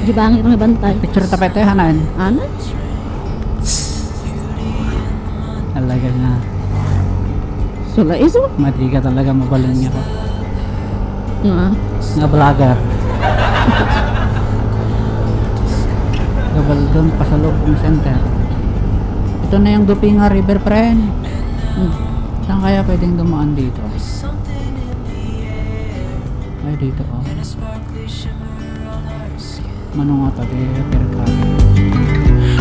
Di bangit ng bantay. Picture tapete hanan. Ano? Talaga na. Sula iso? Madi ka talaga mabalong niya ko. Nga vlogger. Gabal doon pa sa loob ng center. Ito na yung Dupinga River, friend. Saan kaya pwedeng dumaan dito? Ay, dito oh. Manong nga tabi, pero kaya.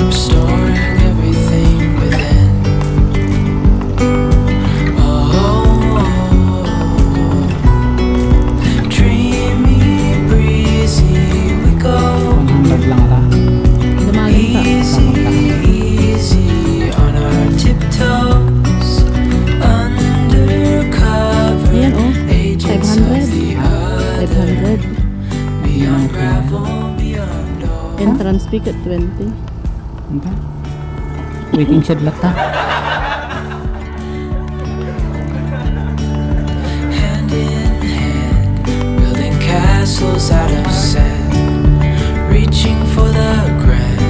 Restoring everything within. Dreamy, breezy, we go. 100 lang ata. Dumagin pa. Easy on our tiptoes. Undercover. Ayan oh. Agents of the 500. beyond gravel, beyond all. Entrance fee at 20. Okay. Waiting shed lang ta. Hand in hand, building castles out of sand, reaching for the grand.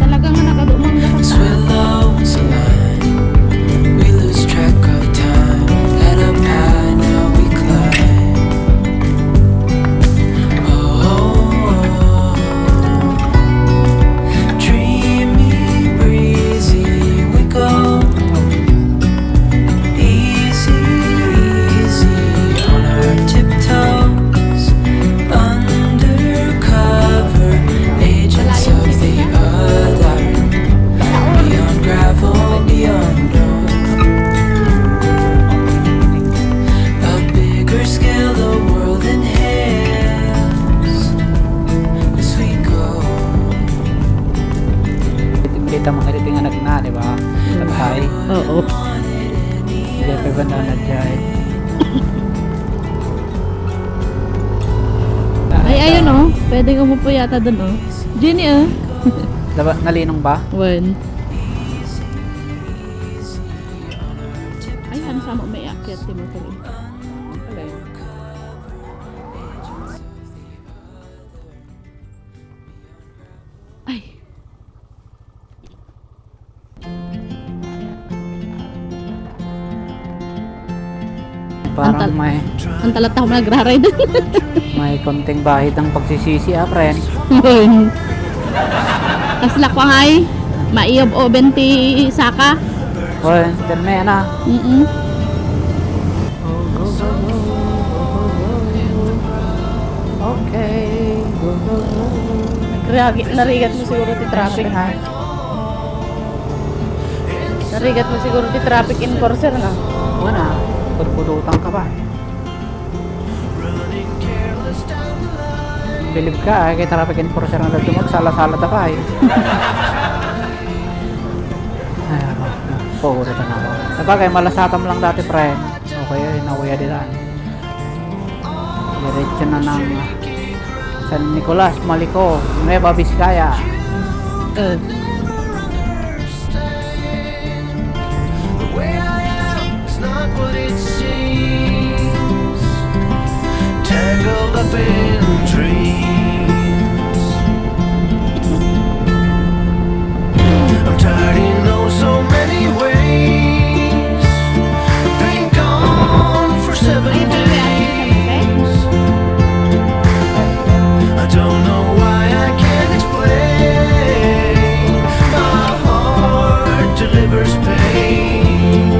Talaga nga nakadumang lahat. As willows align, we lose track of time. Head up high, now we climb. Dreamy, breezy, we go. Easy, easy on our tiptoes. Undercover, agents of the other. Beyond gravel, beyond all. A bigger scale, the world inhales as we go. Kita mo kayo tingnan natin na, di ba? Sabay. Oo. Hindi pa ba na dyan? Ay, ayun oh. Pwedeng umupo yata dun oh. Jenny oh. Diba, nalinong ba? When? Ay, ano sa mo may akyat si mo tuloy. Ay. Parang Antal- may Ang talat ako nagra-ride. may konting bahid ng pagsisisi friend. Tapos lakwang ay maiyob o 20 saka. Well, terme na. Okay. Narigat mo siguro ti traffic. Narigat mo siguro ti traffic enforcer na. Wala. Pagpulutan ka ba? Bilib ka kay traffic enforcer na dumag sala-sala ta pa Puro ta na ako. Sabagay, malasatam lang dati, friend. Okay, nakuya din lang. Diretso na ng San Nicolas, Malico, Nueva Vizcaya. The way I am is not what it seems. Tangled up in dreams. I'm tired in oh so many ways. Been gone for 7 days. I don't know why I can't explain. My heart delivers pain,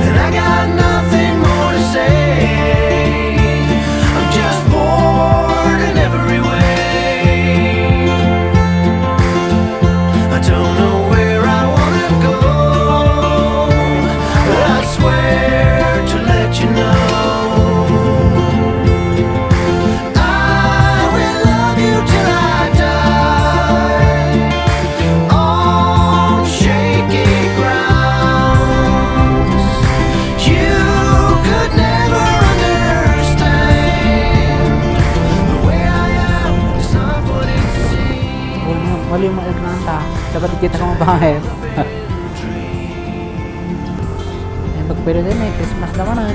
and I got nothing more to say. I'm just bored in every way. I don't know where I wanna go, but I swear to let you know. Mali mo na ta. Dapat kita ka mabahay. Pagpili din Christmas naman.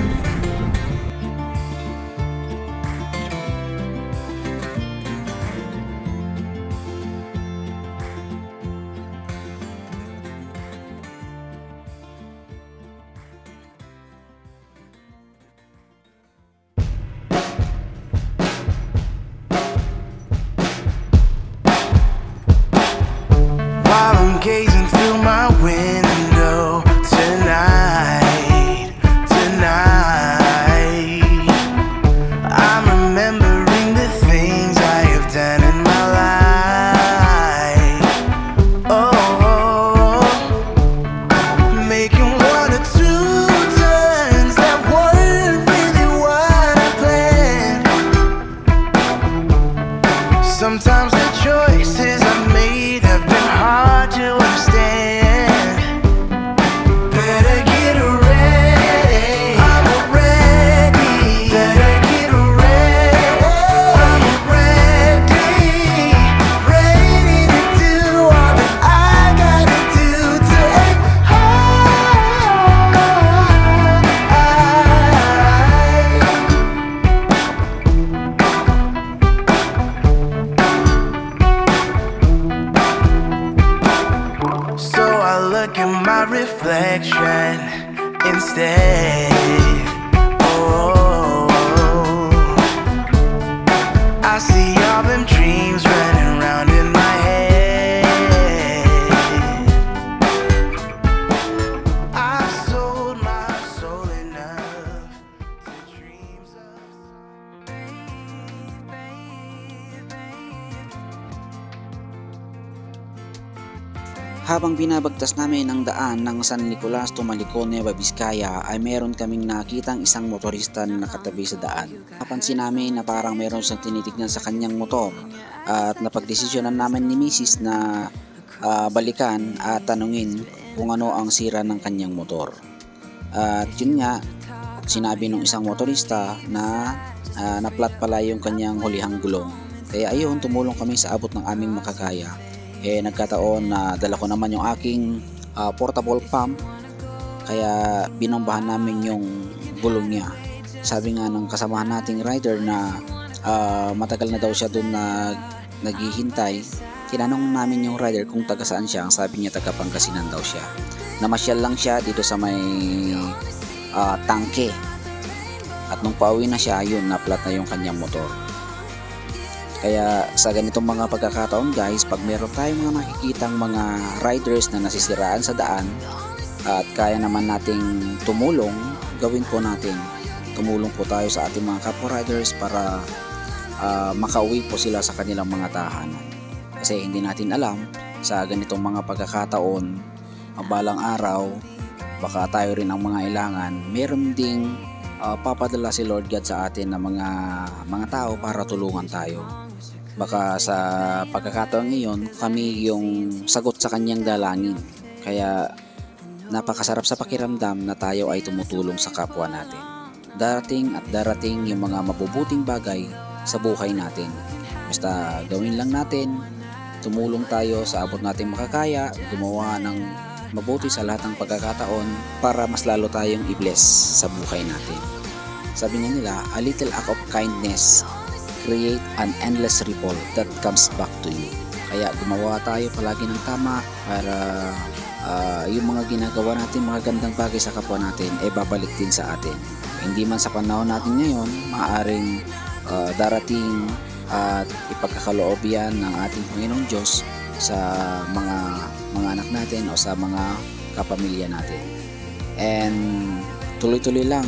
Habang binabagtas namin ang daan ng San Nicolas to Malicon, Nueva Vizcaya ay meron kaming nakitang isang motorista na nakatabi sa daan. Napansin namin na parang meron siyang tinitignan sa kanyang motor at napagdesisyonan namin ni Mrs. na balikan at tanungin kung ano ang sira ng kanyang motor. At yun nga, sinabi ng isang motorista na naplat pala yung kanyang hulihang gulong. Kaya ayun, tumulong kami sa abot ng aming makakaya. Nagkataon na dala ko naman yung aking portable pump, kaya binombahan namin yung gulong niya. Sabi nga ng kasamahan nating rider na matagal na daw siya doon na naghihintay. Tinanong namin yung rider kung taga saan siya. Ang sabi niya taga Pangasinan daw siya. Namasyal lang siya dito sa may tangke, at nung pauwi na siya, yun, naplat na yung kanyang motor. Kaya sa ganitong mga pagkakataon guys, pag meron tayong mga nakikitang mga riders na nasisiraan sa daan at kaya naman nating tumulong, gawin po natin. Tumulong po tayo sa ating mga kapwa riders para makauwi po sila sa kanilang mga tahanan. Kasi hindi natin alam, sa ganitong mga pagkakataon, balang araw, baka tayo rin ang mga ilangan. Meron ding papadala si Lord God sa atin na mga tao para tulungan tayo. Baka sa pagkakataon ngayon, kami yung sagot sa kanyang dalangin. Kaya napakasarap sa pakiramdam na tayo ay tumutulong sa kapwa natin. Darating at darating yung mga mabubuting bagay sa buhay natin. Basta gawin lang natin, tumulong tayo sa abot nating makakaya, gumawa ng mabuti sa lahat ng pagkakataon para mas lalo tayong i-bless sa buhay natin. Sabi nga nila, a little act of kindness create an endless ripple that comes back to you. Kaya gumawa tayo palagi ng tama para yung mga ginagawa natin, mga gandang bagay sa kapwa natin, babalik din sa atin. Hindi man sa panahon natin ngayon, maaaring darating at ipagkakaloob yan ng ating Panginoong Diyos sa mga anak natin o sa mga kapamilya natin. And tuloy-tuloy lang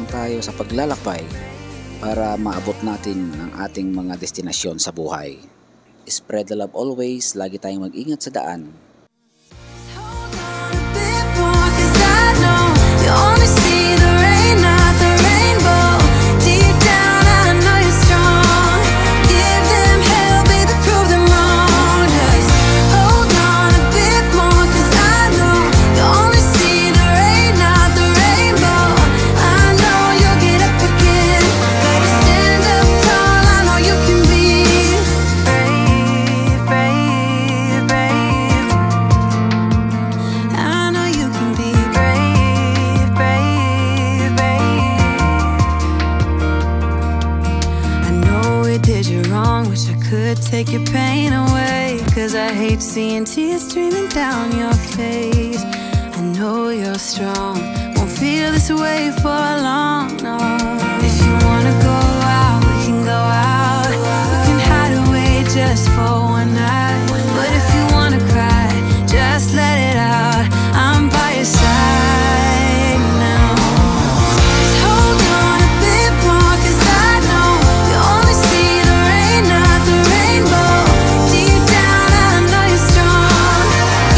tayo sa paglalakbay para maabot natin ang ating mga destinasyon sa buhay. Spread the love always, lagi tayong mag-ingat sa daan. Take your pain away, 'cause I hate seeing tears streaming down your face. I know you're strong, won't feel this way for long, no. If you wanna go out, we can go out. We can hide away just for one night. But if you wanna cry, just let it out. I'm by your side now. Just hold on a bit more, 'cause I know you only see the rain, not the rainbow. Deep down I know you're strong.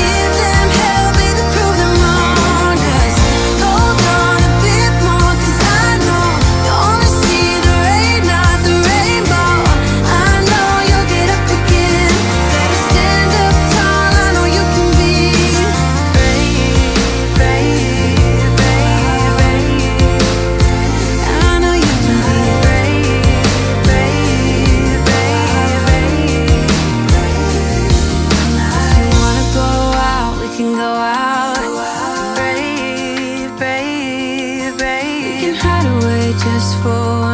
Give them hell, baby, prove them wrong. Just hold on a bit more, 'cause I know you only see the rain, not the rainbow. I know you'll get up again. Better stand up tall, I know you can be brave, brave, brave, brave. I know you can be brave, brave, brave, brave. If you wanna go out, we can go out. Brave, brave, brave. We can hide away just for